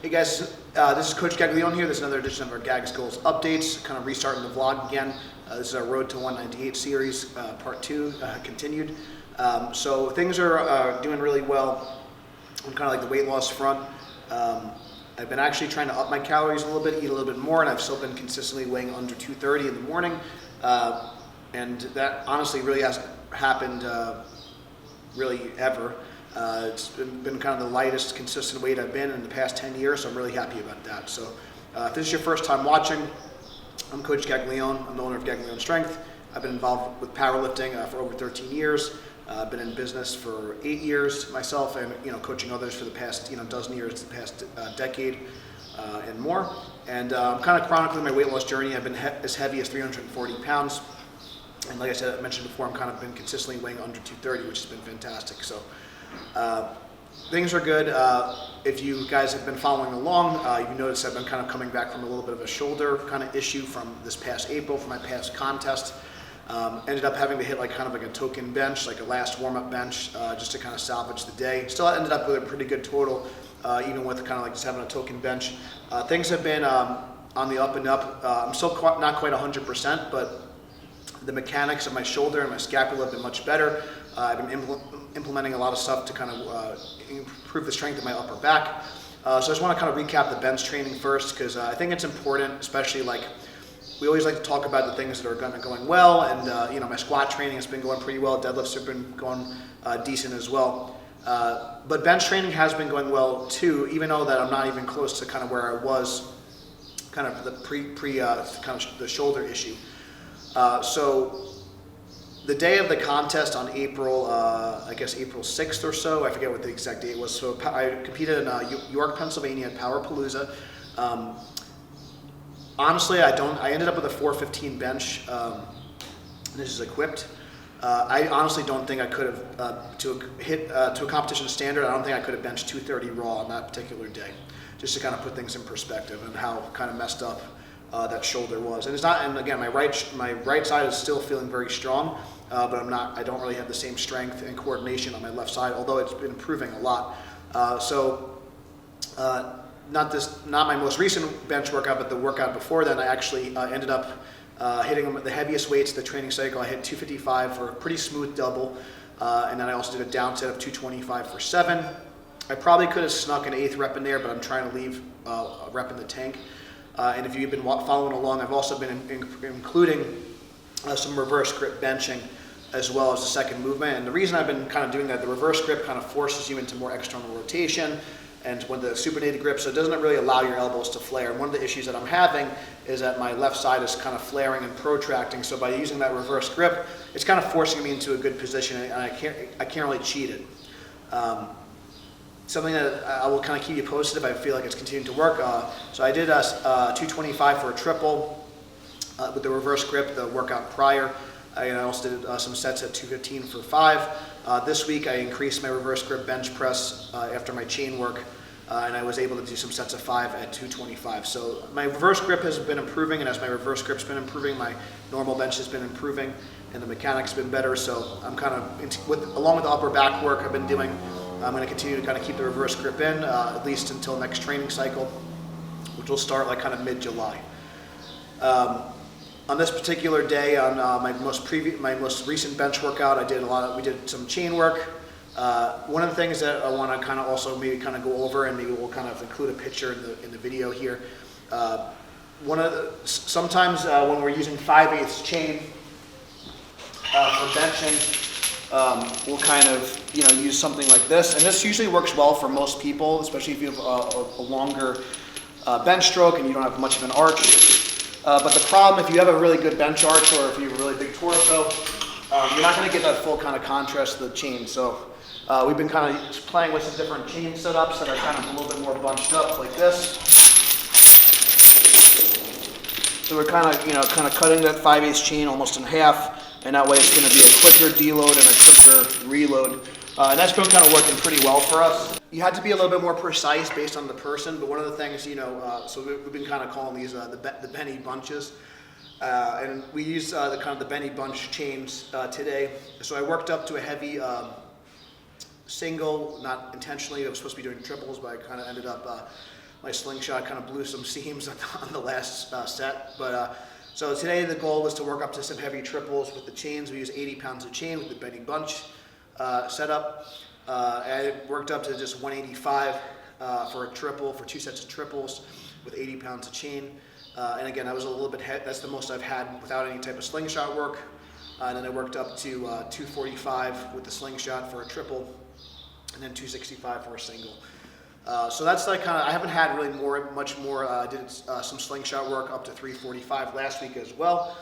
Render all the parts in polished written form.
Hey guys, this is Coach Gaglione here. This is another edition of our Gags Goals Updates, kind of restarting the vlog again. This is our Road to 198 series, part 2, continued. So things are doing really well on kind of like the weight loss front. I've been actually trying to up my calories a little bit, eat a little bit more, and I've still been consistently weighing under 230 in the morning. And that honestly really hasn't happened really ever. It's been kind of the lightest consistent weight I've been in the past 10 years, so I'm really happy about that. So if this is your first time watching, I'm Coach Gaglione. I'm the owner of Gaglione Strength. I've been involved with powerlifting for over 13 years. I've been in business for 8 years myself, and coaching others for the past dozen years, the past decade and more. And I'm kind of chronicling my weight loss journey. I've been as heavy as 340 pounds. And like I mentioned before, I'm kind of been consistently weighing under 230, which has been fantastic. So things are good. If you guys have been following along, you notice I've been kind of coming back from a little bit of a shoulder kind of issue from this past April, from my past contest. Ended up having to hit kind of a token bench, like a last warm-up bench, just to kind of salvage the day. Still ended up with a pretty good total, even with kind of just having a token bench. Things have been on the up and up. I'm still not quite 100%, but the mechanics of my shoulder and my scapula have been much better. I've been implementing a lot of stuff to kind of improve the strength of my upper back. So I just want to kind of recap the bench training first, because I think it's important, especially we always like to talk about the things that are going well, and my squat training has been going pretty well. Deadlifts have been going decent as well. But bench training has been going well too, even though that I'm not even close to kind of where I was, kind of the kind of the shoulder issue. So the day of the contest on April, I guess April 6th or so, I forget what the exact date was. So I competed in York, Pennsylvania at Powerpalooza. Honestly, I ended up with a 415 bench. This is equipped. I honestly don't think I could have, to a competition standard, I don't think I could have benched 230 raw on that particular day, just to kind of put things in perspective and how kind of messed up that shoulder was. And it's not, and again, my right side is still feeling very strong, but I don't really have the same strength and coordination on my left side, although it's been improving a lot. Not my most recent bench workout, but the workout before then, I actually ended up hitting the heaviest weights of the training cycle. I hit 255 for a pretty smooth double, and then I also did a down set of 225 for 7. I probably could have snuck an 8th rep in there, but I'm trying to leave a rep in the tank. And if you've been following along, I've also been including some reverse grip benching as well as the second movement. And the reason I've been kind of doing that, the reverse grip kind of forces you into more external rotation, and when the supinated grip, so it doesn't really allow your elbows to flare. And one of the issues that I'm having is that my left side is kind of flaring and protracting. So by using that reverse grip, it's kind of forcing me into a good position, and I can't really cheat it. Something that I will kind of keep you posted if I feel like it's continuing to work. So I did 225 for a triple with the reverse grip, the workout prior. I also did some sets at 215 for 5. This week I increased my reverse grip bench press after my chain work, and I was able to do some sets of 5 at 225. So my reverse grip has been improving, and as my reverse grip's been improving, my normal bench has been improving, and the mechanics have been better. So I'm kind of, along with the upper back work I've been doing, I'm going to continue to kind of keep the reverse grip in, at least until next training cycle, which will start kind of mid-July. On this particular day, on my most recent bench workout, we did some chain work. One of the things that I want to kind of also maybe kind of go over, and maybe we'll kind of include a picture in the video here. Sometimes when we're using 5/8 chain for benching, we'll kind of use something like this, and this usually works well for most people, especially if you have a longer bench stroke and you don't have much of an arch. But the problem, if you have a really good bench arch or if you have a really big torso, you're not going to get that full kind of contrast of the chain. So we've been kind of playing with some different chain setups that are kind of a little bit more bunched up, like this. So we're kind of cutting that 5/8 chain almost in half, and that way it's going to be a quicker deload and a quicker reload. And that's been kind of working pretty well for us. You had to be a little bit more precise based on the person, but one of the things, so we've been kind of calling these the Benny bunches. And we use the Benny bunch chains today. So I worked up to a heavy single, not intentionally. I was supposed to be doing triples, but I kind of ended up my slingshot kind of blew some seams on the last set. But so today the goal was to work up to some heavy triples with the chains. We use 80 pounds of chain with the Benny Bunch setup. I worked up to just 185 for a triple, for 2 sets of triples with 80 pounds of chain. And again, I was a little bit, that's the most I've had without any type of slingshot work. And then I worked up to 245 with the slingshot for a triple, and then 265 for a single. So that's like kind of, I haven't had really much more. I did some slingshot work up to 345 last week as well.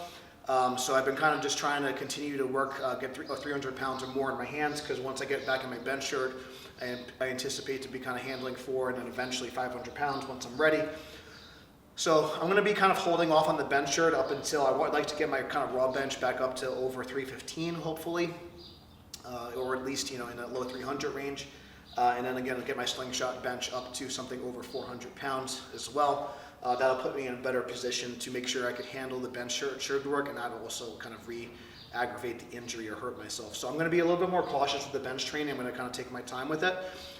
So I've been kind of just trying to continue to work, get 300 pounds or more in my hands, because once I get back in my bench shirt, I anticipate to be kind of handling 4 and then eventually 500 pounds once I'm ready. So I'm going to be kind of holding off on the bench shirt up until I would like to get my kind of raw bench back up to over 315, hopefully, or at least, in that low 300 range. And then again, I'll get my slingshot bench up to something over 400 pounds as well. That'll put me in a better position to make sure I could handle the bench shirt work and not also kind of re-aggravate the injury or hurt myself. So I'm going to be a little bit more cautious with the bench training. I'm going to kind of take my time with it.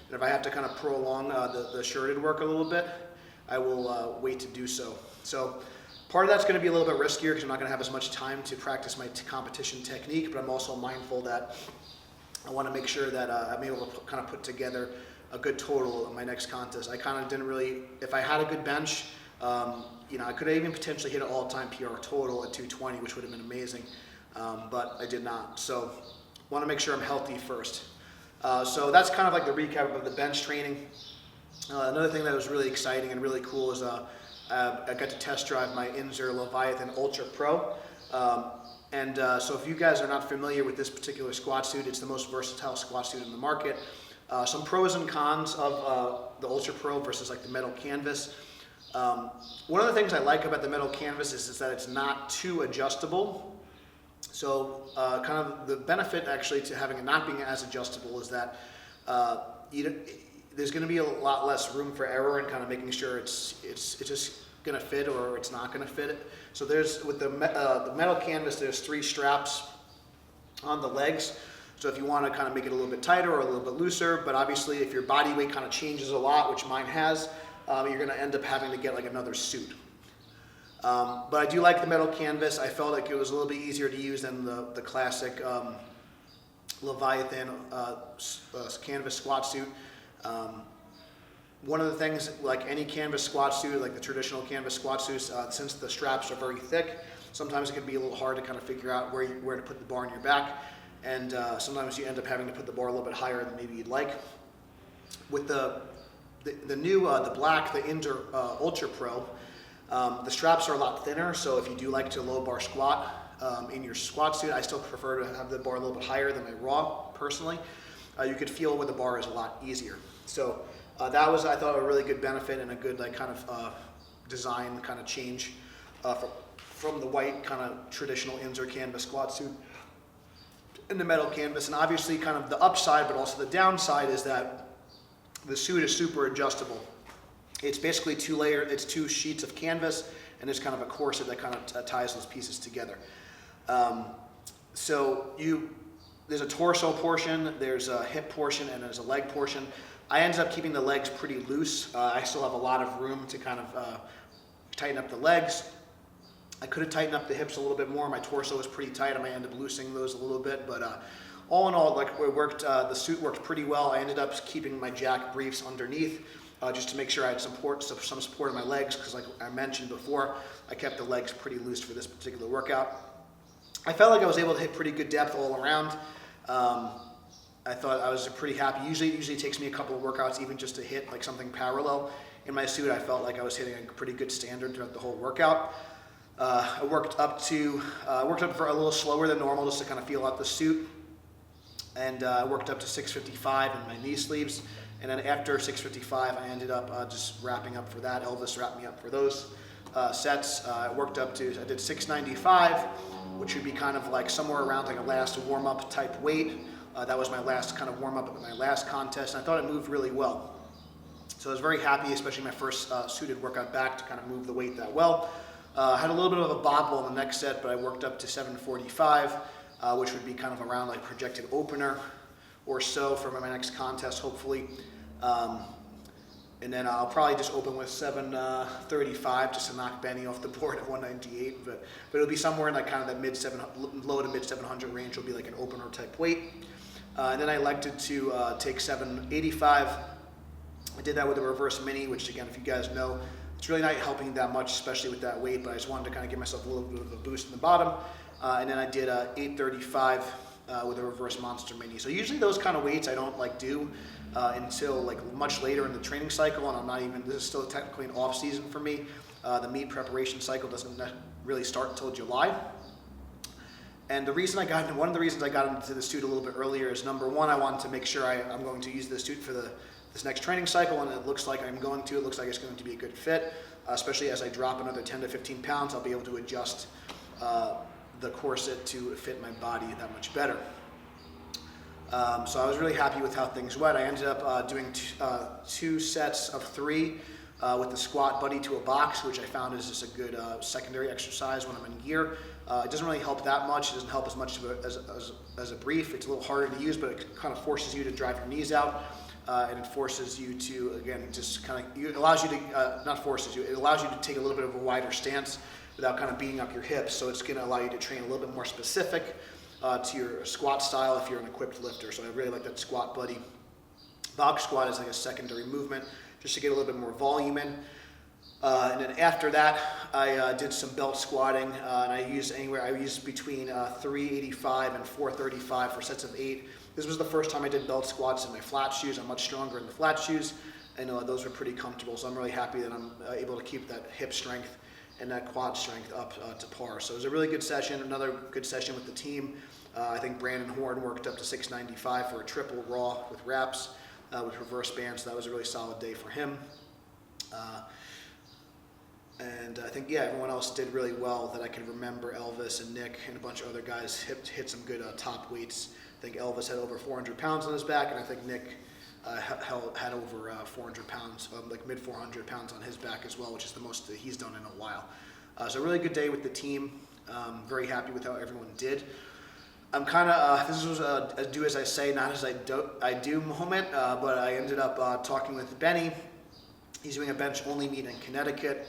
And if I have to kind of prolong the shirted work a little bit, I will wait to do so. So part of that's going to be a little bit riskier because I'm not going to have as much time to practice my competition technique, but I'm also mindful that I want to make sure that I'm able to kind of put together a good total in my next contest. I kind of didn't really, if I had a good bench, I could have even potentially hit an all-time PR total at 220, which would have been amazing, but I did not. So I want to make sure I'm healthy first. So that's kind of like the recap of the bench training. Another thing that was really exciting and really cool is I got to test drive my Inzer Leviathan Ultra Pro. So if you guys are not familiar with this particular squat suit, it's the most versatile squat suit in the market. Some pros and cons of the Ultra Pro versus like the metal canvas. One of the things I like about the metal canvas is that it's not too adjustable. So kind of the benefit actually to having it not being as adjustable is that there's going to be a lot less room for error in kind of making sure it's just going to fit or it's not going to fit. So there's with the metal canvas, there's 3 straps on the legs. So if you want to kind of make it a little bit tighter or a little bit looser, but obviously if your body weight kind of changes a lot, which mine has, you're going to end up having to get like another suit. But I do like the metal canvas. I felt like it was a little bit easier to use than the classic Leviathan canvas squat suit. One of the things, like any canvas squat suit, like the traditional canvas squat suits, since the straps are very thick, sometimes it can be a little hard to kind of figure out where to put the bar on your back, and sometimes you end up having to put the bar a little bit higher than maybe you'd like. With the new, the black, the Inzer Ultra Pro, the straps are a lot thinner, so if you do like to low bar squat in your squat suit, I still prefer to have the bar a little bit higher than my raw, personally. You could feel where the bar is a lot easier. So that was, I thought, a really good benefit and a good like kind of design kind of change from the white kind of traditional Inzer canvas squat suit in the metal canvas. And obviously kind of the upside, but also the downside is that the suit is super adjustable. It's basically 2 sheets of canvas, and there's kind of a corset that kind of ties those pieces together. There's a torso portion, there's a hip portion, and there's a leg portion. I ended up keeping the legs pretty loose. I still have a lot of room to kind of tighten up the legs. I could have tightened up the hips a little bit more. My torso was pretty tight. I might end up loosening those a little bit, but all in all, like it worked. The suit worked pretty well. I ended up keeping my jack briefs underneath just to make sure I had some support in my legs, because like I mentioned before, I kept the legs pretty loose for this particular workout. I felt like I was able to hit pretty good depth all around. I thought I was pretty happy. Usually it takes me a couple of workouts even just to hit like something parallel. In my suit, I felt like I was hitting a pretty good standard throughout the whole workout. I worked up for a little slower than normal just to kind of feel out the suit. And I worked up to 655 in my knee sleeves. And then after 655, I ended up just wrapping up for that. Elvis wrapped me up for those sets. I did 695, which would be kind of like somewhere around like a last warm-up type weight. That was my last kind of warm-up at my last contest, and I thought it moved really well. So I was very happy, especially my first suited workout back, to kind of move the weight that well. Had a little bit of a bobble in the next set, but I worked up to 745, which would be kind of around like projected opener or so for my next contest, hopefully. And then I'll probably just open with 735 just to knock Benny off the board at 198. But it'll be somewhere in like kind of that low to mid 700 range. Will be like an opener type weight. And then I elected to take 785. I did that with a reverse mini, which again, if you guys know, it's really not helping that much, especially with that weight. But I just wanted to kind of give myself a little bit of a boost in the bottom. And then I did 835 with a reverse monster mini. So usually those kind of weights I don't like do until like much later in the training cycle, and I'm not even, this is still technically an off season for me. The meet preparation cycle doesn't really start until July. And one of the reasons I got into the suit a little bit earlier is number one, I wanted to make sure I'm going to use the suit for this next training cycle, and it looks like I'm going to. It looks like it's going to be a good fit, especially as I drop another 10 to 15 pounds, I'll be able to adjust the corset to fit my body that much better. So I was really happy with how things went. I ended up doing two sets of 3 with the squat buddy to a box, which I found is just a good secondary exercise when I'm in gear. It doesn't really help that much. It doesn't help as much as a brief. It's a little harder to use, but it kind of forces you to drive your knees out, and it forces you to, again, just kind of, it allows you to, not forces you, it allows you to take a little bit of a wider stance without kind of beating up your hips. So it's going to allow you to train a little bit more specific to your squat style if you're an equipped lifter. So I really like that squat buddy. Box squat is like a secondary movement just to get a little bit more volume in. And then after that, I did some belt squatting, and I used between 385 and 435 for sets of 8. This was the first time I did belt squats in my flat shoes. I'm much stronger in the flat shoes, and those were pretty comfortable. So I'm really happy that I'm able to keep that hip strength and that quad strength up to par. So it was a really good session, another good session with the team. I think Brandon Horn worked up to 695 for a triple raw with reps with reverse bands. So that was a really solid day for him. And I think, everyone else did really well that I can remember. Elvis and Nick and a bunch of other guys hit some good top weights. I think Elvis had over 400 pounds on his back, and I think Nick had over 400 pounds, like mid 400 pounds on his back as well, which is the most that he's done in a while. So a really good day with the team. Very happy with how everyone did. I'm kind of, this was a do as I say, not as I do moment, but I ended up talking with Benny. He's doing a bench only meet in Connecticut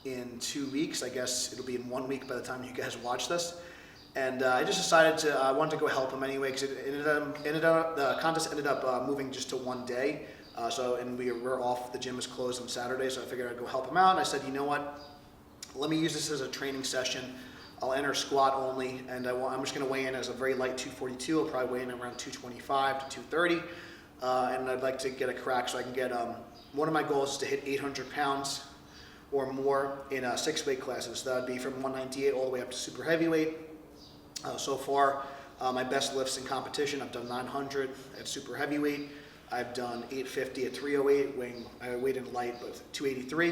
in 2 weeks. I guess it'll be in 1 week by the time you guys watch this. And I just decided I wanted to go help him anyway, because the contest ended up moving just to 1 day. And we were off, the gym was closed on Saturday, so I figured I'd go help him out. And I said, you know what, let me use this as a training session. I'll enter squat only, and I'm just going to weigh in as a very light 242. I'll probably weigh in around 225 to 230. And I'd like to get a crack so I can get, one of my goals is to hit 800 pounds or more in 6 weight classes. So that would be from 198 all the way up to super heavyweight. So far, my best lifts in competition, I've done 900 at super heavyweight. I've done 850 at 308, I weighed in light, but 283.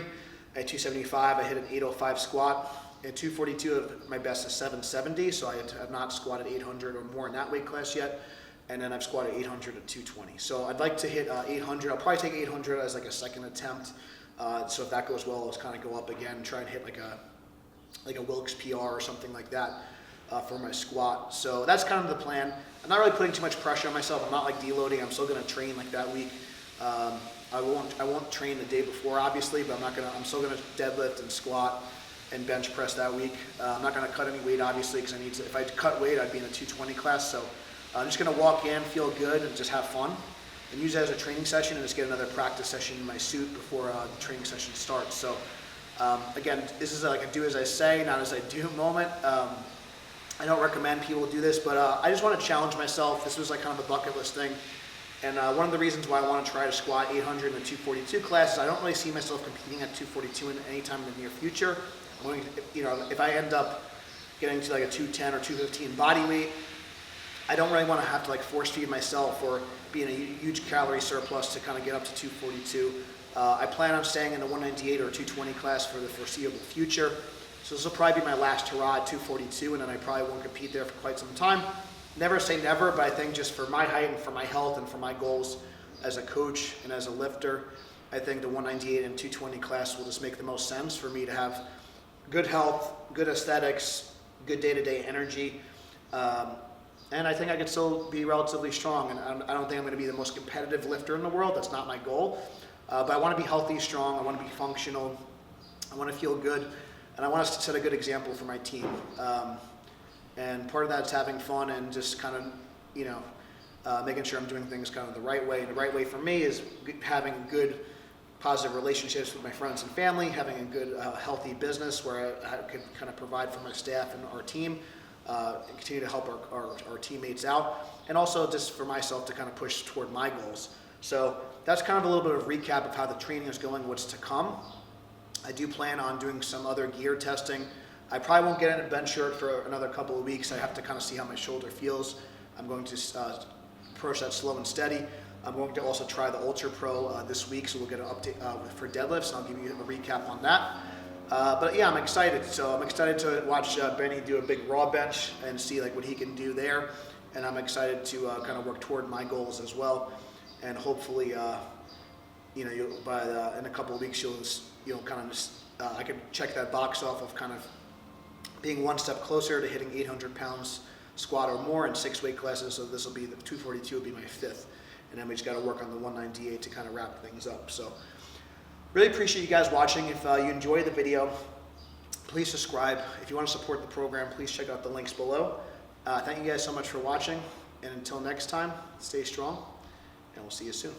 At 275, I hit an 805 squat. At 242, my best is 770, so I have not squatted 800 or more in that weight class yet. And then I've squatted 800 at 220. So I'd like to hit 800. I'll probably take 800 as like a second attempt. So if that goes well, I'll just kind of go up again and try and hit like a Wilks PR or something like that for my squat. So that's kind of the plan. I'm not really putting too much pressure on myself. I'm not like deloading. I'm still going to train like that week. I won't train the day before, obviously, but I'm still gonna deadlift and squat and bench press that week. I'm not gonna cut any weight, obviously, because if I cut weight, I'd be in a 220 class. So I'm just gonna walk in, feel good, and just have fun, and use it as a training session, and just get another practice session in my suit before the training session starts. So again, this is like a do as I say, not as I do moment. I don't recommend people do this, but I just want to challenge myself. This was like kind of a bucket list thing. And one of the reasons why I want to try to squat 800 in the 242 class is I don't really see myself competing at 242 in any time in the near future. I'm going to, if I end up getting to like a 210 or 215 body weight, I don't really want to have to like force feed myself or be in a huge calorie surplus to kind of get up to 242. I plan on staying in the 198 or 220 class for the foreseeable future. So this will probably be my last hurrah at 242, and then I probably won't compete there for quite some time. Never say never, but I think just for my height and for my health and for my goals as a coach and as a lifter, I think the 198 and 220 class will just make the most sense for me to have good health, good aesthetics, good day-to-day energy, and I think I can still be relatively strong. And I don't think I'm going to be the most competitive lifter in the world. That's not my goal. But I want to be healthy, strong. I want to be functional. I want to feel good, and I want to set a good example for my team. And part of that is having fun and just kind of, making sure I'm doing things kind of the right way. And the right way for me is having good, positive relationships with my friends and family, having a good, healthy business where I can kind of provide for my staff and our team, and continue to help our teammates out, and also just for myself to kind of push toward my goals. So that's kind of a little bit of recap of how the training is going, what's to come. I do plan on doing some other gear testing. I probably won't get in a bench shirt for another couple of weeks. I have to kind of see how my shoulder feels. I'm going to approach that slow and steady. I'm going to also try the Ultra Pro this week, so we'll get an update for deadlifts, and I'll give you a recap on that. But yeah, I'm excited. So I'm excited to watch Benny do a big raw bench and see like what he can do there. And I'm excited to kind of work toward my goals as well. And hopefully, in a couple of weeks, you'll kind of just, I can check that box off of kind of being one step closer to hitting 800 pounds squat or more in 6 weight classes. So this will be the 242 will be my 5th. And then we just got to work on the 198 to kind of wrap things up. So really appreciate you guys watching. If you enjoyed the video, please subscribe. If you want to support the program, please check out the links below. Thank you guys so much for watching. And until next time, stay strong, and we'll see you soon.